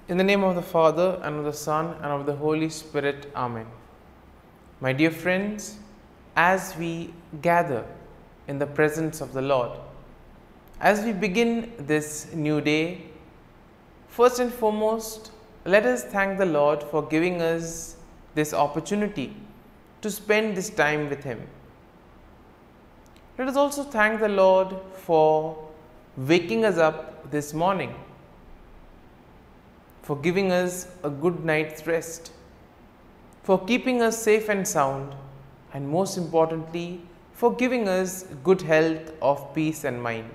In the name of the Father, and of the Son, and of the Holy Spirit. Amen. My dear friends, as we gather in the presence of the Lord, as we begin this new day, first and foremost, let us thank the Lord for giving us this opportunity to spend this time with Him. Let us also thank the Lord for waking us up this morning, for giving us a good night's rest, for keeping us safe and sound, and most importantly, for giving us good health of peace and mind.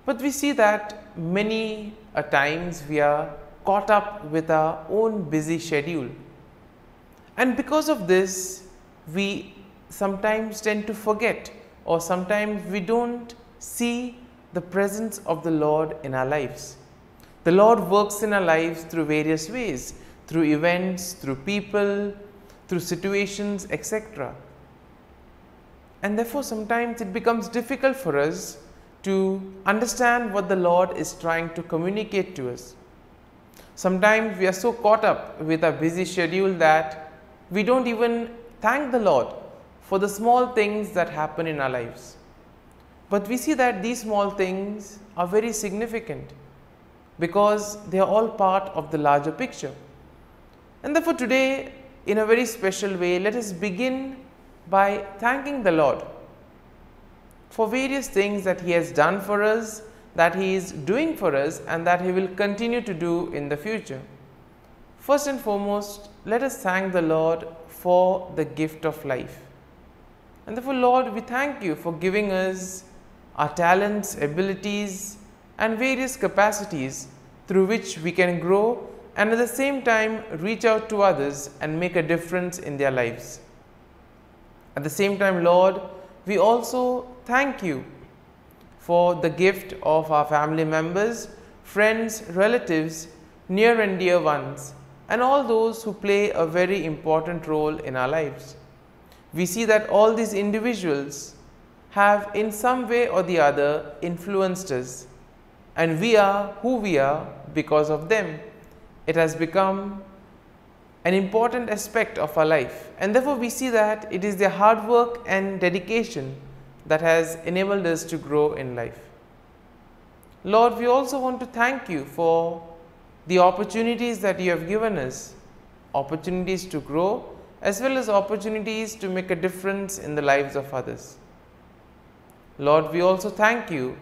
But we see that many a times we are caught up with our own busy schedule, and because of this we sometimes tend to forget, or sometimes we don't see the presence of the Lord in our lives. The Lord works in our lives through various ways, through events, through people, through situations, etc. And therefore sometimes it becomes difficult for us to understand what the Lord is trying to communicate to us. Sometimes we are so caught up with our busy schedule that we don't even thank the Lord for the small things that happen in our lives. But we see that these small things are very significant, because they are all part of the larger picture. And therefore today, in a very special way, let us begin by thanking the Lord for various things that He has done for us, that He is doing for us, and that He will continue to do in the future. First and foremost, let us thank the Lord for the gift of life. And therefore, Lord, we thank You for giving us our talents, abilities, and various capacities through which we can grow and at the same time reach out to others and make a difference in their lives. At the same time, Lord, we also thank You for the gift of our family members, friends, relatives, near and dear ones, and all those who play a very important role in our lives. We see that all these individuals have in some way or the other influenced us, and we are who we are because of them. It has become an important aspect of our life, and therefore we see that it is their hard work and dedication that has enabled us to grow in life. Lord, we also want to thank You for the opportunities that You have given us, opportunities to grow as well as opportunities to make a difference in the lives of others. Lord, we also thank You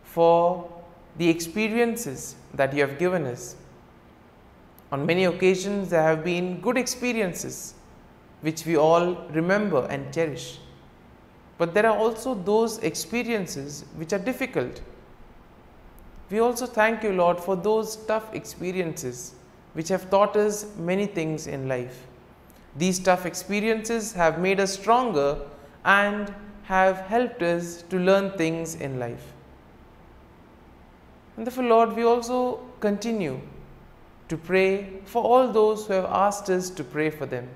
for the experiences that You have given us. On many occasions there have been good experiences which we all remember and cherish. But there are also those experiences which are difficult. We also thank You, Lord, for those tough experiences which have taught us many things in life. These tough experiences have made us stronger and have helped us to learn things in life. And therefore, Lord, we also continue to pray for all those who have asked us to pray for them.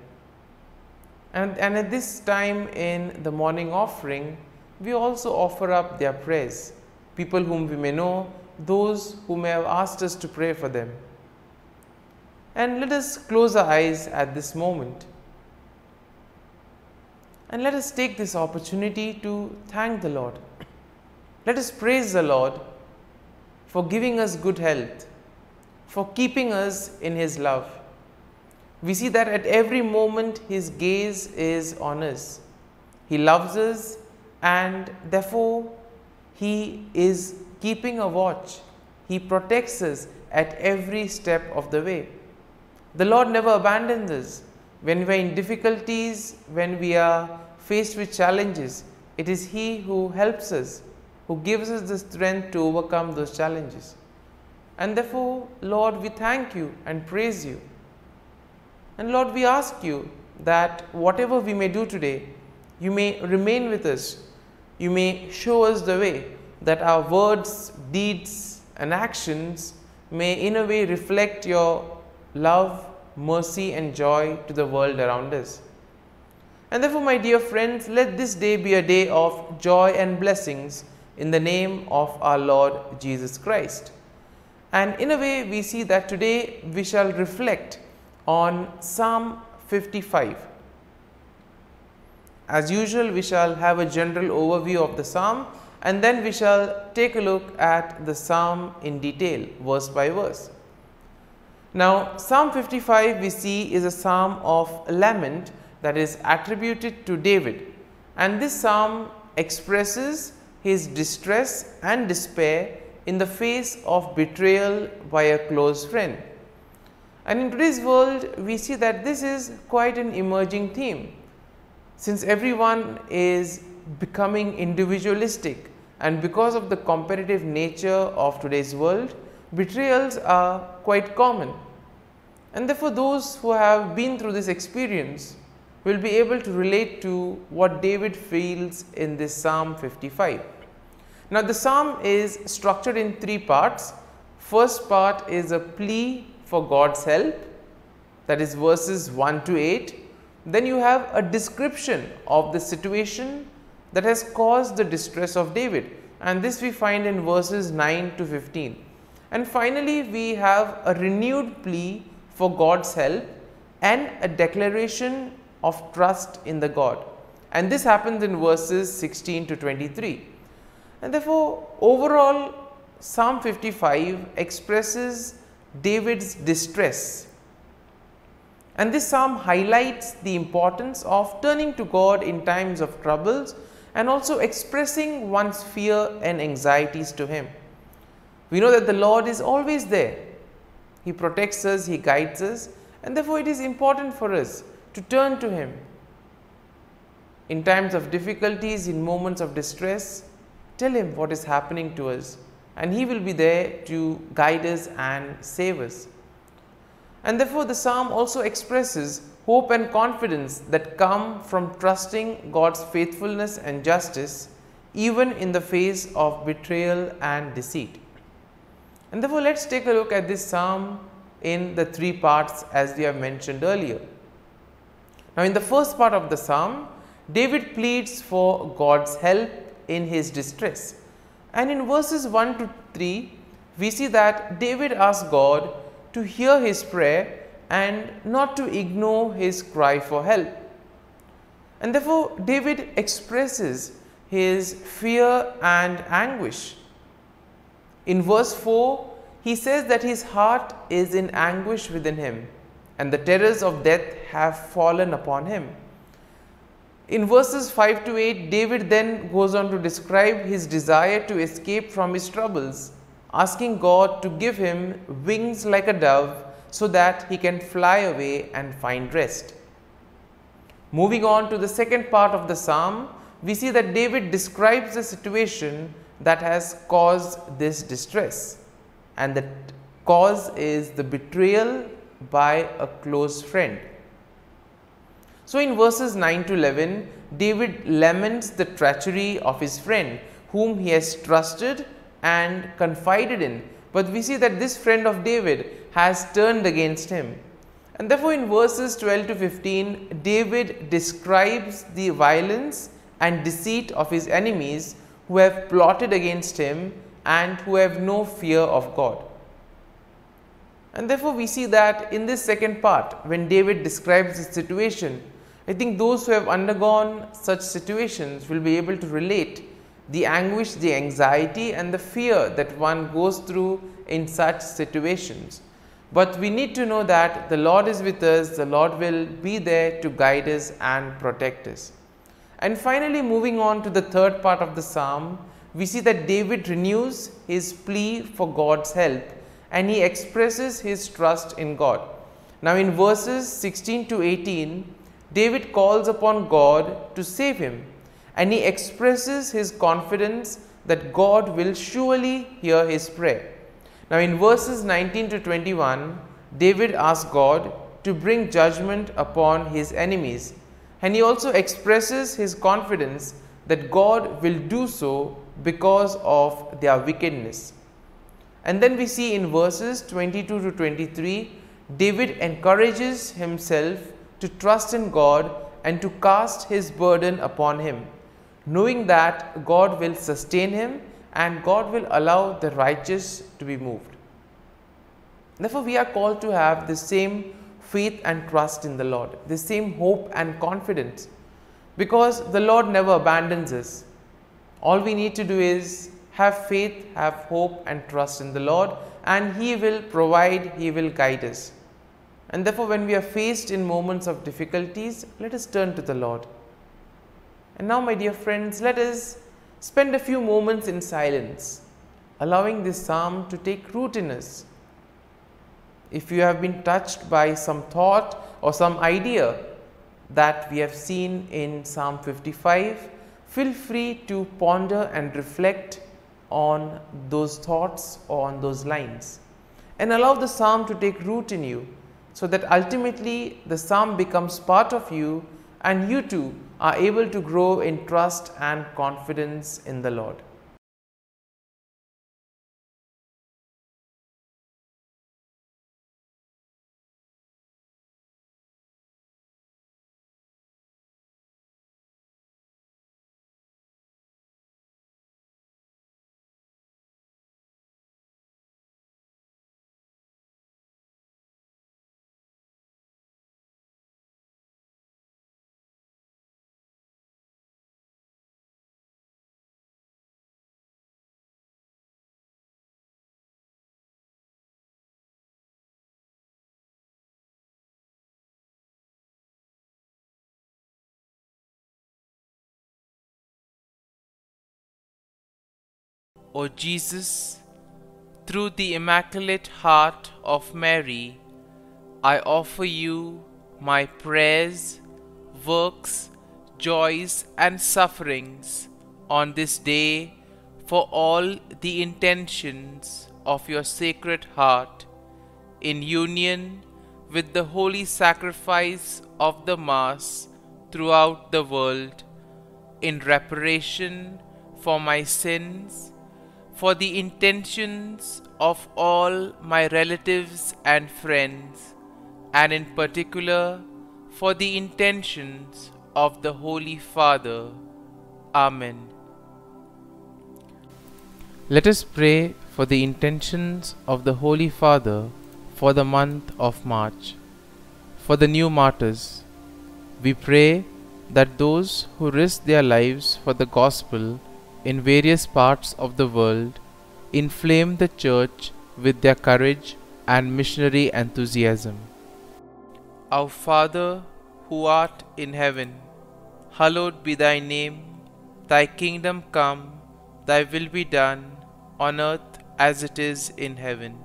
And at this time in the morning offering, we also offer up their prayers, people whom we may know, those who may have asked us to pray for them. And let us close our eyes at this moment. And let us take this opportunity to thank the Lord. Let us praise the Lord for giving us good health, for keeping us in His love. We see that at every moment His gaze is on us. He loves us, and therefore He is keeping a watch. He protects us at every step of the way. The Lord never abandons us. When we are in difficulties, when we are faced with challenges, it is He who helps us, who gives us the strength to overcome those challenges. And therefore, Lord, we thank You and praise You. And Lord, we ask You that whatever we may do today, You may remain with us. You may show us the way, that our words, deeds, and actions may in a way reflect Your love, mercy, and joy to the world around us. And therefore, my dear friends, let this day be a day of joy and blessings in the name of our Lord Jesus Christ. And in a way, we see that today we shall reflect on Psalm 55. As usual, we shall have a general overview of the psalm, and then we shall take a look at the psalm in detail, verse by verse. Now, Psalm 55 we see is a psalm of lament that is attributed to David, and this psalm expresses his distress and despair in the face of betrayal by a close friend. And in today's world, we see that this is quite an emerging theme, since everyone is becoming individualistic, and because of the competitive nature of today's world, betrayals are quite common. And therefore, those who have been through this experience will be able to relate to what David feels in this Psalm 55. Now, the psalm is structured in three parts. First part is a plea for God's help, that is verses 1 to 8. Then you have a description of the situation that has caused the distress of David, and this we find in verses 9 to 15. And finally, we have a renewed plea for God's help and a declaration of trust in the God, and this happens in verses 16 to 23. And therefore, overall Psalm 55 expresses David's distress, and this psalm highlights the importance of turning to God in times of troubles and also expressing one's fear and anxieties to Him. We know that the Lord is always there. He protects us, He guides us, and therefore it is important for us to turn to Him. In times of difficulties, in moments of distress, tell Him what is happening to us, and He will be there to guide us and save us. And therefore, the psalm also expresses hope and confidence that come from trusting God's faithfulness and justice, even in the face of betrayal and deceit. And therefore, let us take a look at this psalm in the three parts as we have mentioned earlier. Now, in the first part of the psalm, David pleads for God's help in his distress. And in verses 1 to 3, we see that David asks God to hear his prayer and not to ignore his cry for help. And therefore, David expresses his fear and anguish. In verse 4, he says that his heart is in anguish within him, and the terrors of death have fallen upon him. In verses 5 to 8, David then goes on to describe his desire to escape from his troubles, asking God to give him wings like a dove so that he can fly away and find rest. Moving on to the second part of the psalm, we see that David describes the situation that has caused this distress, and the cause is the betrayal by a close friend. So, in verses 9 to 11, David laments the treachery of his friend whom he has trusted and confided in, but we see that this friend of David has turned against him. And therefore, in verses 12 to 15, David describes the violence and deceit of his enemies who have plotted against him and who have no fear of God. And therefore, we see that in this second part, when David describes the situation, I think those who have undergone such situations will be able to relate the anguish, the anxiety and the fear that one goes through in such situations. But we need to know that the Lord is with us, the Lord will be there to guide us and protect us. And finally, moving on to the third part of the psalm, we see that David renews his plea for God's help and he expresses his trust in God. Now, in verses 16 to 18, David calls upon God to save him, and he expresses his confidence that God will surely hear his prayer. Now, in verses 19 to 21, David asks God to bring judgment upon his enemies, and he also expresses his confidence that God will do so because of their wickedness. And then we see in verses 22 to 23, David encourages himself to trust in God and to cast his burden upon him, knowing that God will sustain him and God will allow the righteous to be moved. Therefore, we are called to have the same faith and trust in the Lord, the same hope and confidence, because the Lord never abandons us. All we need to do is have faith, have hope and trust in the Lord, and He will provide, He will guide us. And therefore, when we are faced in moments of difficulties, let us turn to the Lord. And now, my dear friends, let us spend a few moments in silence, allowing this psalm to take root in us. If you have been touched by some thought or some idea that we have seen in Psalm 55, feel free to ponder and reflect on those thoughts or on those lines, and allow the psalm to take root in you, so that ultimately the psalm becomes part of you and you too are able to grow in trust and confidence in the Lord. O Jesus, through the Immaculate Heart of Mary, I offer you my prayers, works, joys and sufferings on this day for all the intentions of your Sacred Heart, in union with the holy sacrifice of the Mass throughout the world, in reparation for my sins, for the intentions of all my relatives and friends, and in particular for the intentions of the Holy Father. Amen. Let us pray for the intentions of the Holy Father for the month of March. For the new martyrs, we pray that those who risk their lives for the gospel in various parts of the world inflame the Church with their courage and missionary enthusiasm. Our Father, who art in heaven, hallowed be thy name. Thy kingdom come, thy will be done, on earth as it is in heaven.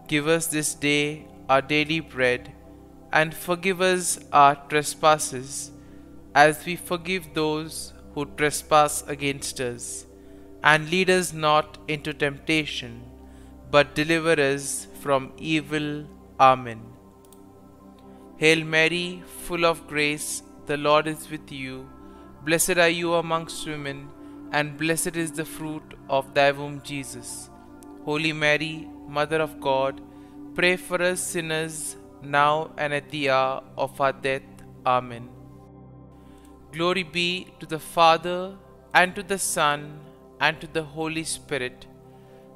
Give us this day our daily bread, and forgive us our trespasses, as we forgive those who trespass against us. And lead us not into temptation, but deliver us from evil. Amen. Hail Mary, full of grace, the Lord is with you. Blessed are you amongst women, and blessed is the fruit of thy womb, Jesus. Holy Mary, Mother of God, pray for us sinners, now and at the hour of our death. Amen. Glory be to the Father, and to the Son, and to the Holy Spirit,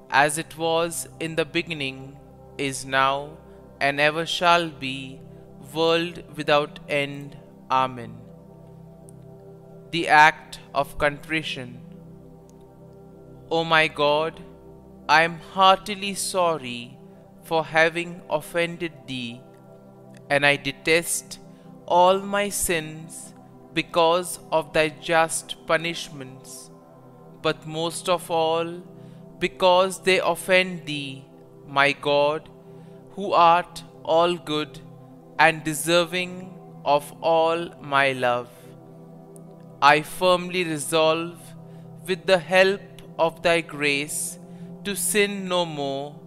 as it was in the beginning, is now, and ever shall be, world without end. Amen. The Act of Contrition. O my God, I am heartily sorry for having offended Thee, and I detest all my sins because of Thy just punishments, but most of all because they offend Thee, my God, who art all good and deserving of all my love. I firmly resolve, with the help of Thy grace, to sin no more,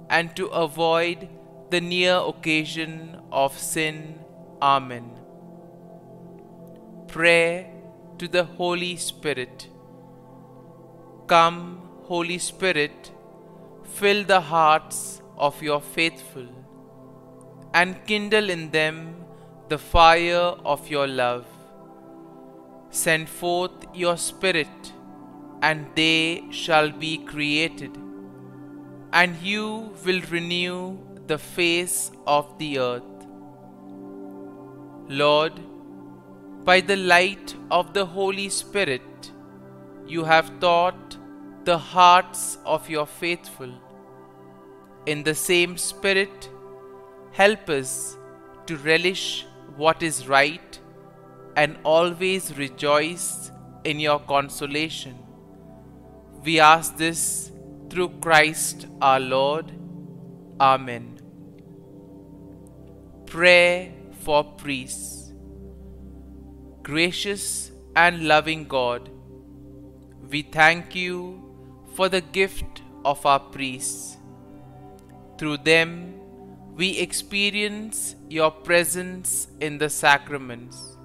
and to avoid the near occasion of sin. Amen. Prayer to the Holy Spirit. Come, Holy Spirit, fill the hearts of your faithful, and kindle in them the fire of your love. Send forth your Spirit, and they shall be created, and you will renew the face of the earth. Lord, by the light of the Holy Spirit, you have taught the hearts of your faithful. In the same Spirit, help us to relish what is right and always rejoice in your consolation. We ask this through Christ our Lord. Amen. Prayer for priests. Gracious and loving God, we thank you for the gift of our priests. Through them, we experience your presence in the sacraments.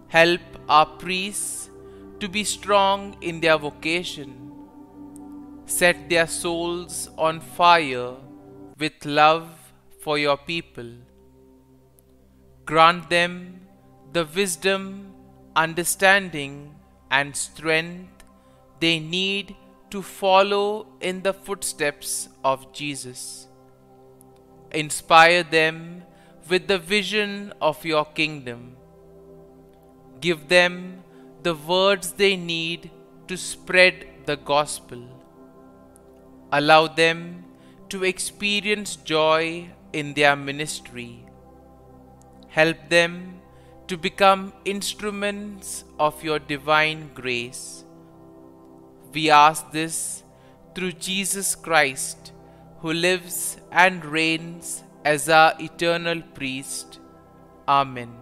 Help our priests to be strong in their vocation. Set their souls on fire with love for your people. Grant them the wisdom, understanding, and strength they need to follow in the footsteps of Jesus. Inspire them with the vision of your kingdom. Give them the words they need to spread the gospel. Allow them to experience joy in their ministry. Help them to become instruments of your divine grace. We ask this through Jesus Christ, who lives and reigns as our eternal priest. Amen.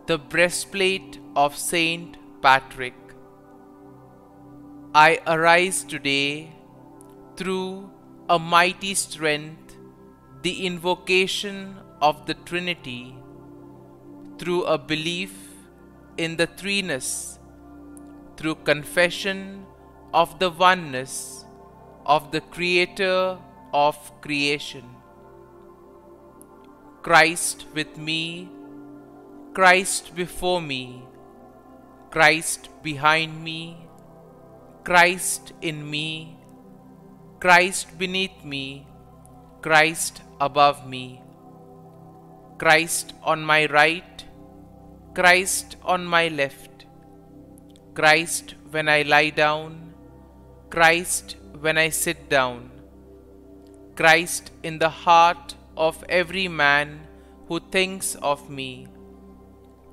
The breastplate of Saint Patrick. I arise today through a mighty strength, the invocation of the Trinity, through a belief in the threeness, through confession of the oneness of the Creator of creation. Christ with me, Christ before me, Christ behind me, Christ in me, Christ beneath me, Christ above me, Christ on my right, Christ on my left, Christ when I lie down, Christ when I sit down, Christ in the heart of every man who thinks of me,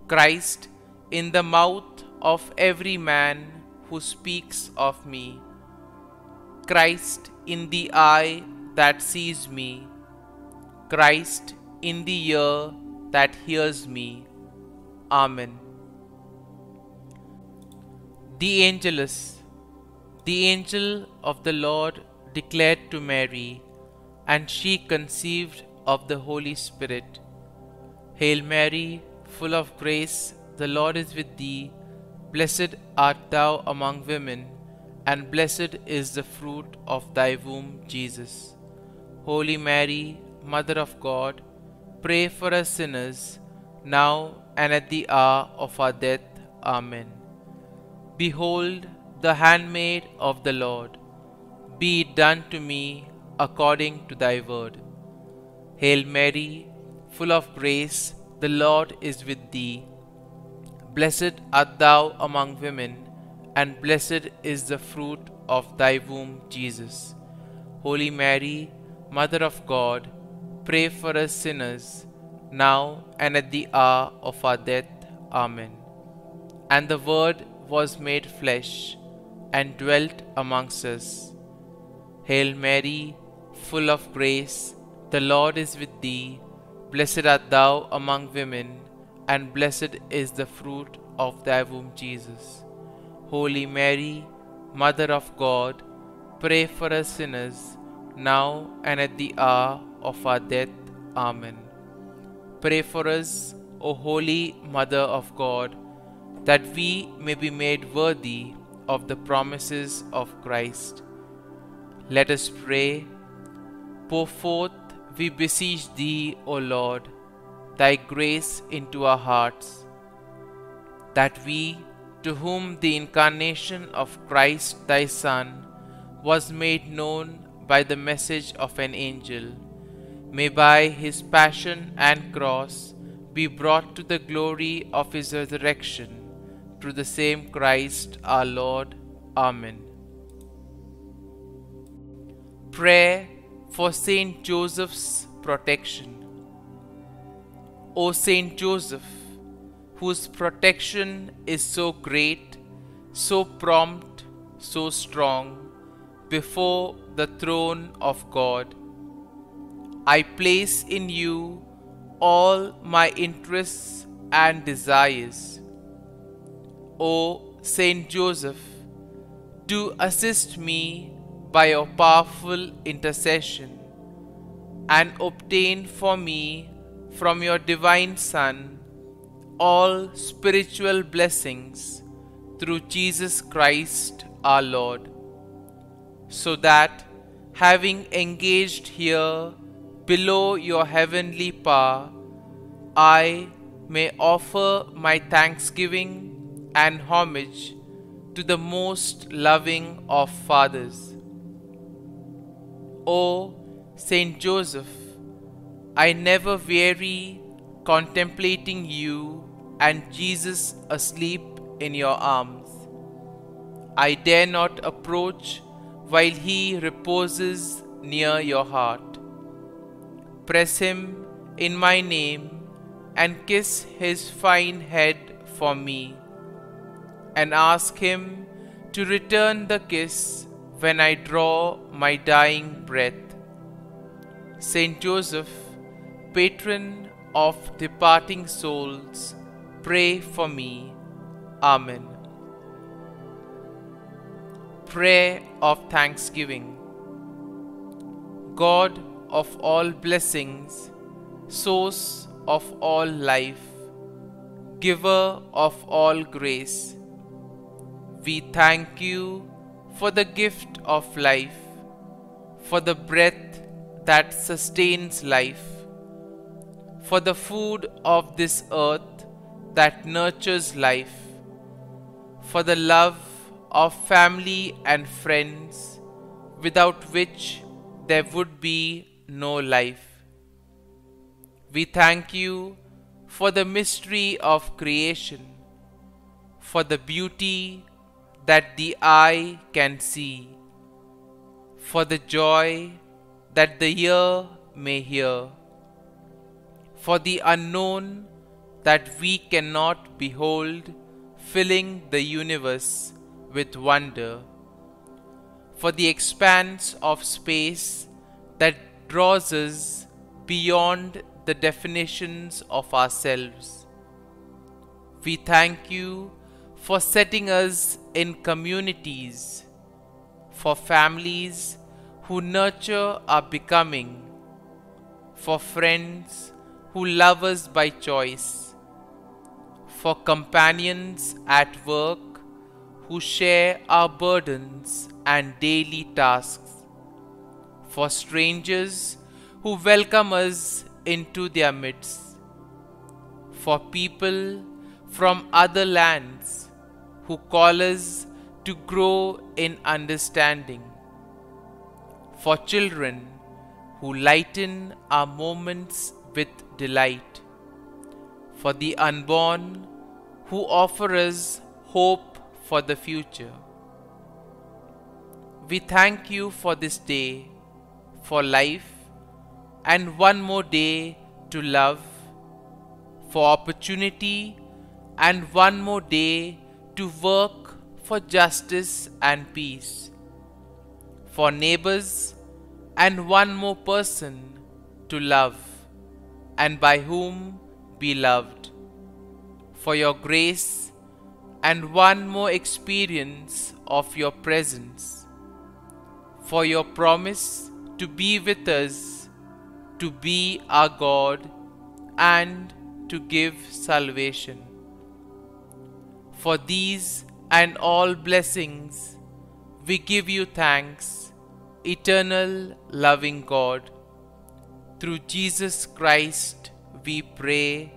Christ in the mouth of every man who speaks of me, Christ in the eye that sees me, Christ in the ear that hears me. Amen. The Angelus. The angel of the Lord declared to Mary, and she conceived of the Holy Spirit. Hail Mary, full of grace, the Lord is with thee. Blessed art thou among women, and blessed is the fruit of thy womb, Jesus. Holy Mary, Mother of God, pray for us sinners, now and at the hour of our death. Amen. Behold, the handmaid of the Lord. Be it done to me according to thy word. Hail Mary, full of grace, the Lord is with thee. Blessed art thou among women, and blessed is the fruit of thy womb, Jesus. Holy Mary, Mother of God, pray for us sinners, now and at the hour of our death. Amen. And the Word was made flesh, and dwelt amongst us. Hail Mary, full of grace, the Lord is with thee. Blessed art thou among women, and blessed is the fruit of thy womb, Jesus. Holy Mary, Mother of God, pray for us sinners, now and at the hour of our death. Amen. Pray for us, O Holy Mother of God, that we may be made worthy of the promises of Christ. Let us pray. Pour forth, we beseech thee, O Lord, thy grace into our hearts, that we, to whom the incarnation of Christ thy Son was made known by the message of an angel, may by his passion and cross be brought to the glory of his resurrection, through the same Christ our Lord. Amen. Prayer for Saint Joseph's protection. O Saint Joseph, whose protection is so great, so prompt, so strong, before the throne of God, I place in you all my interests and desires. O Saint Joseph, do assist me by your powerful intercession, and obtain for me from your divine Son all spiritual blessings through Jesus Christ our Lord, so that, having engaged here below your heavenly power, I may offer my thanksgiving and homage to the most loving of fathers. O Saint Joseph, I never weary contemplating you and Jesus asleep in your arms. I dare not approach while he reposes near your heart. Press him in my name and kiss his fine head for me, and ask him to return the kiss when I draw my dying breath. Saint Joseph, patron of departing souls, pray for me. Amen. Prayer of Thanksgiving. God of all blessings, source of all life, giver of all grace, we thank you for the gift of life, for the breath that sustains life, for the food of this earth that nurtures life, for the love of family and friends, without which there would be no life. We thank you for the mystery of creation, for the beauty that the eye can see, for the joy that the ear may hear, for the unknown that we cannot behold, filling the universe with wonder, for the expanse of space that draws us beyond the definitions of ourselves. We thank you for setting us in communities, for families who nurture our becoming, for friends who love us by choice, for companions at work who share our burdens and daily tasks, for strangers who welcome us into their midst, for people from other lands who call us to grow in understanding, for children who lighten our moments with delight, for the unborn who offer us hope for the future. We thank you for this day, for life, and one more day to love, for opportunity, and one more day to work for justice and peace, for neighbors, and one more person to love, and by whom be loved, for your grace, and one more experience of your presence, for your promise to be with us, to be our God, and to give salvation. For these and all blessings, we give you thanks, eternal loving God. Through Jesus Christ we pray.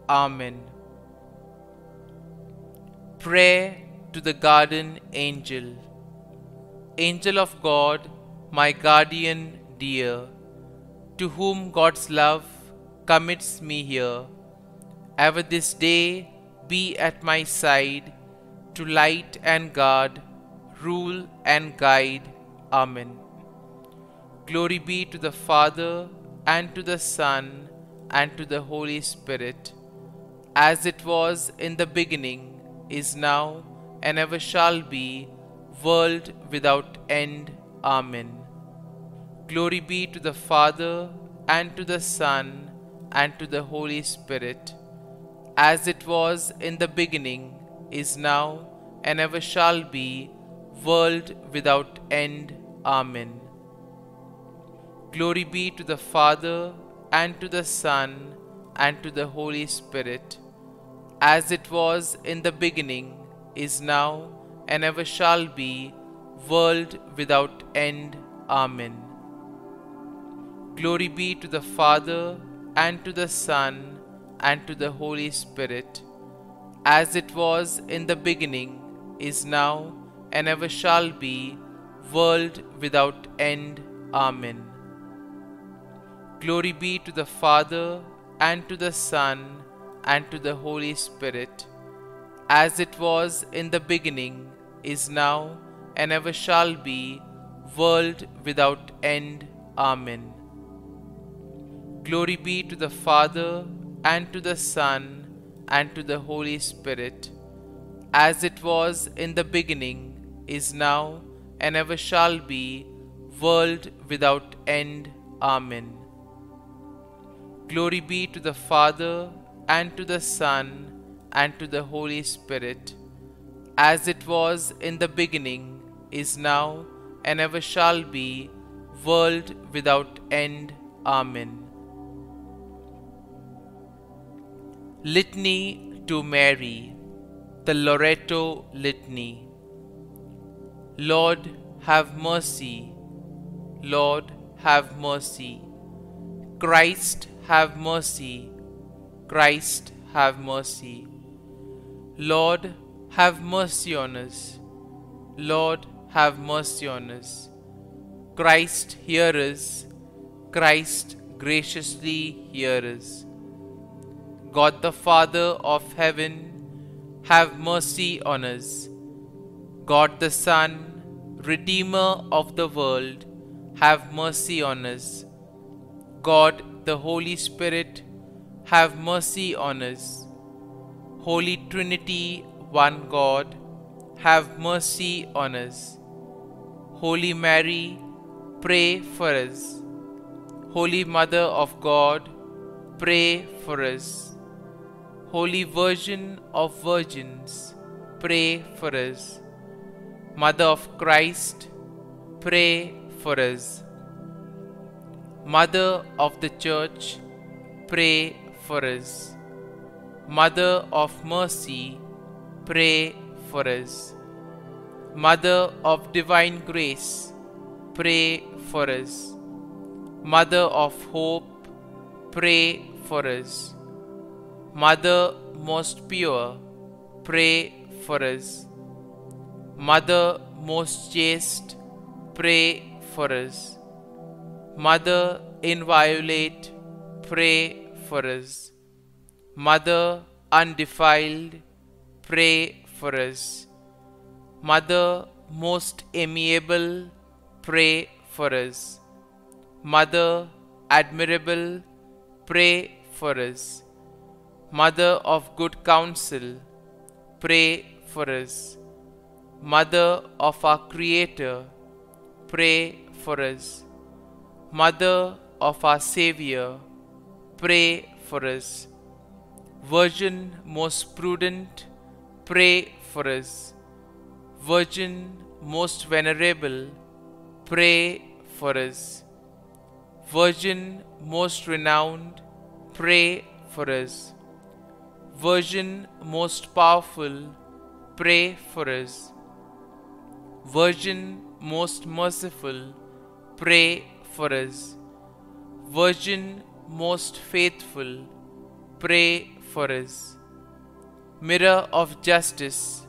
Amen. Prayer to the Guardian Angel. Angel of God, my guardian dear, to whom God's love commits me here, ever this day be at my side, to light and guard, rule and guide. Amen. Glory be to the Father, and to the Son, and to the Holy Spirit, as it was in the beginning, is now, and ever shall be, world without end. Amen. Glory be to the Father, and to the Son, and to the Holy Spirit, as it was in the beginning, is now, and ever shall be, world without end. Amen. Glory be to the Father, and to the Son, and to the Holy Spirit, as it was in the beginning, is now, and ever shall be, world without end. Amen. Glory be to the Father, and to the Son, and to the Holy Spirit, as it was in the beginning, is now, and ever shall be, world without end. Amen. Glory be to the Father, and to the Son, and to the Holy Spirit, as it was in the beginning, is now, and ever shall be, world without end. Amen. Glory be to the Father, and to the Son, and to the Holy Spirit, as it was in the beginning, is now, and ever shall be, world without end. Amen. Glory be to the Father, and to the Son, and to the Holy Spirit, as it was in the beginning, is now, and ever shall be, world without end. Amen. Litany to Mary, the Loreto Litany. Lord, have mercy. Lord, have mercy. Christ, have mercy. Christ, have mercy. Lord, have mercy on us. Lord, have mercy on us. Christ, hear us. Christ, graciously hear us. God the Father of heaven, have mercy on us. God the Son, Redeemer of the world, have mercy on us. God the Holy Spirit, have mercy on us. Holy Trinity, one God, have mercy on us. Holy Mary, pray for us. Holy Mother of God, pray for us. Holy Virgin of Virgins, pray for us. Mother of Christ, pray for us. Mother of the Church, pray for us. Mother of Mercy, pray for us. Mother of Divine Grace, pray for us. Mother of Hope, pray for us. Mother most pure, pray for us. Mother most chaste, pray for us. Mother inviolate, pray for us. Mother undefiled, pray for us. Mother most amiable, pray for us. Mother admirable, pray for us. Mother of good counsel, pray for us. Mother of our Creator, pray for us. Mother of our Savior, pray for us. Virgin most prudent, pray for us. Virgin most venerable, pray for us. Virgin most renowned, pray for us. Virgin most powerful, pray for us. Virgin most merciful, pray for us. Virgin most faithful, pray for us. Mirror of justice,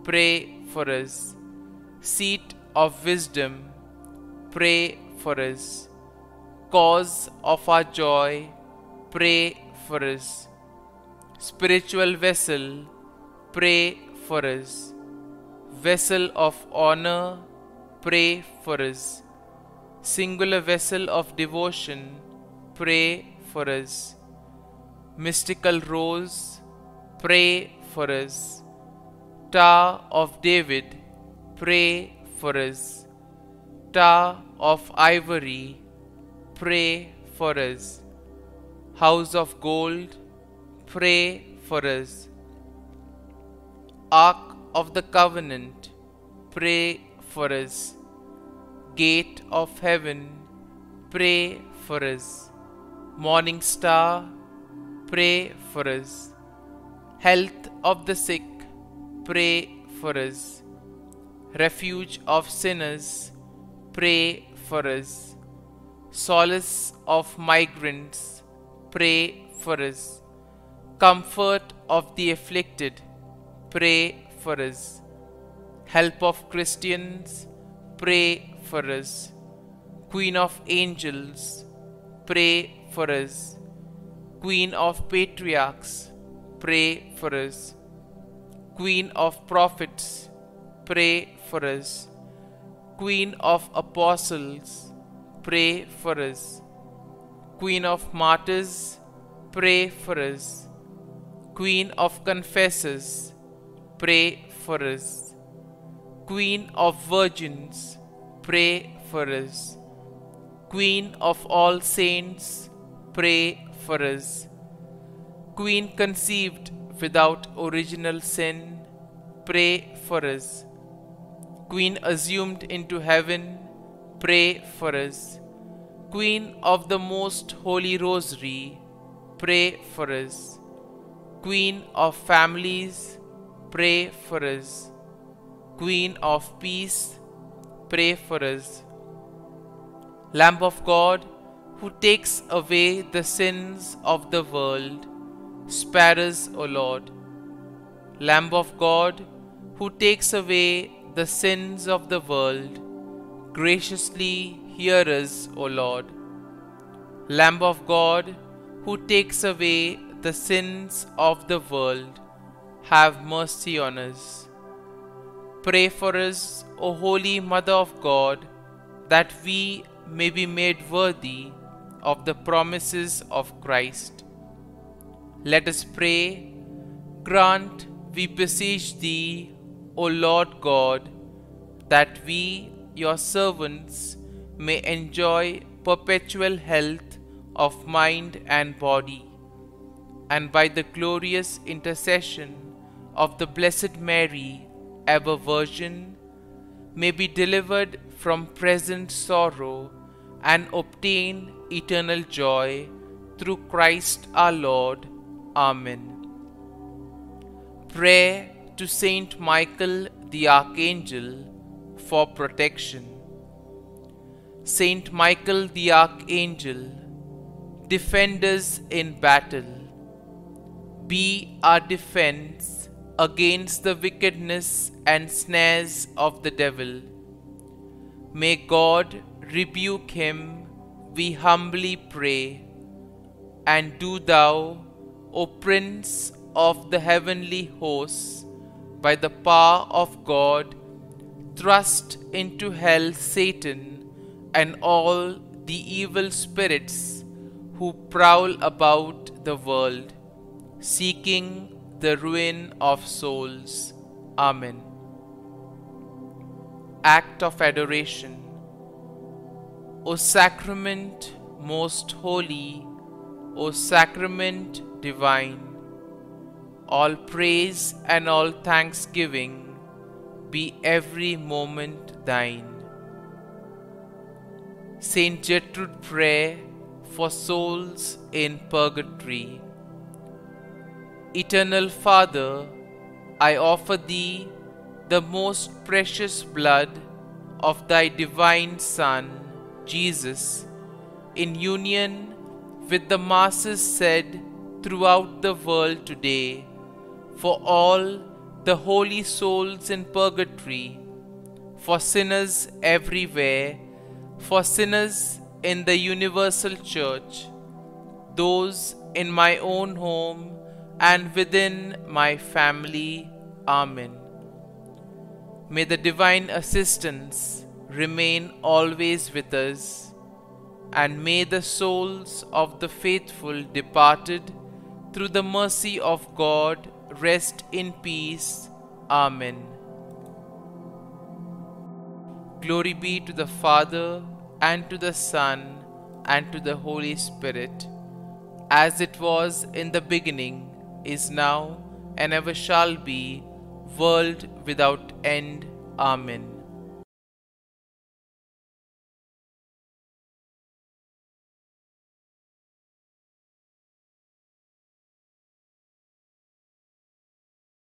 pray for us. Seat of wisdom, pray for us. Cause of our joy, pray for us. Spiritual vessel, pray for us. Vessel of honor, pray for us. Singular vessel of devotion, pray for us. Mystical rose, pray for us. Tower of David, pray for us. Tower of ivory, pray for us. House of gold, pray for us. Ark of the covenant, pray for us. Gate of heaven, pray for us. Morning star, pray for us. Health of the sick, pray for us. Refuge of sinners, pray for us. Solace of migrants, pray for us. Comfort of the afflicted, pray for us. Help of Christians, pray for us. Queen of angels, pray for us. Queen of patriarchs, pray for us. Queen of prophets, pray for us. Queen of apostles, pray for us. Queen of martyrs, pray for us. Queen of confessors, pray for us. Queen of virgins, pray for us. Queen of all saints, pray for us. Queen conceived without original sin, pray for us. Queen assumed into heaven, pray for us. Queen of the Most Holy Rosary, pray for us. Queen of families, pray for us. Queen of peace, pray for us. Lamb of God, who takes away the sins of the world, spare us, O Lord. Lamb of God, who takes away the sins of the world, graciously hear us, O Lord. Lamb of God, who takes away the sins of the world, have mercy on us. Pray for us, O Holy Mother of God, that we may be made worthy of the promises of Christ. Let us pray. Grant, we beseech Thee, O Lord God, that we, Your servants, may enjoy perpetual health of mind and body, and by the glorious intercession of the Blessed Mary, ever Virgin, may be delivered from present sorrow and obtain eternal joy through Christ our Lord. Amen. Prayer to Saint Michael the Archangel for protection. Saint Michael the Archangel, defend us in battle. Be our defense against the wickedness and snares of the devil. May God rebuke him, we humbly pray. And do Thou, O Prince of the heavenly hosts, by the power of God, thrust into hell Satan and all the evil spirits who prowl about the world, seeking the ruin of souls. Amen. Act of Adoration. O Sacrament most holy, O Sacrament divine, all praise and all thanksgiving be every moment Thine. Saint Gertrude Prayer for souls in purgatory. Eternal Father, I offer Thee the most precious blood of Thy divine Son, Jesus, in union with the masses said throughout the world today, for all the holy souls in purgatory, for sinners everywhere, for sinners in the universal church, those in my own home and within my family. Amen. May the divine assistance remain always with us, and may the souls of the faithful departed through the mercy of God rest in peace. Amen. Glory be to the Father, and to the Son, and to the Holy Spirit, as it was in the beginning, is now, and ever shall be, world without end. Amen.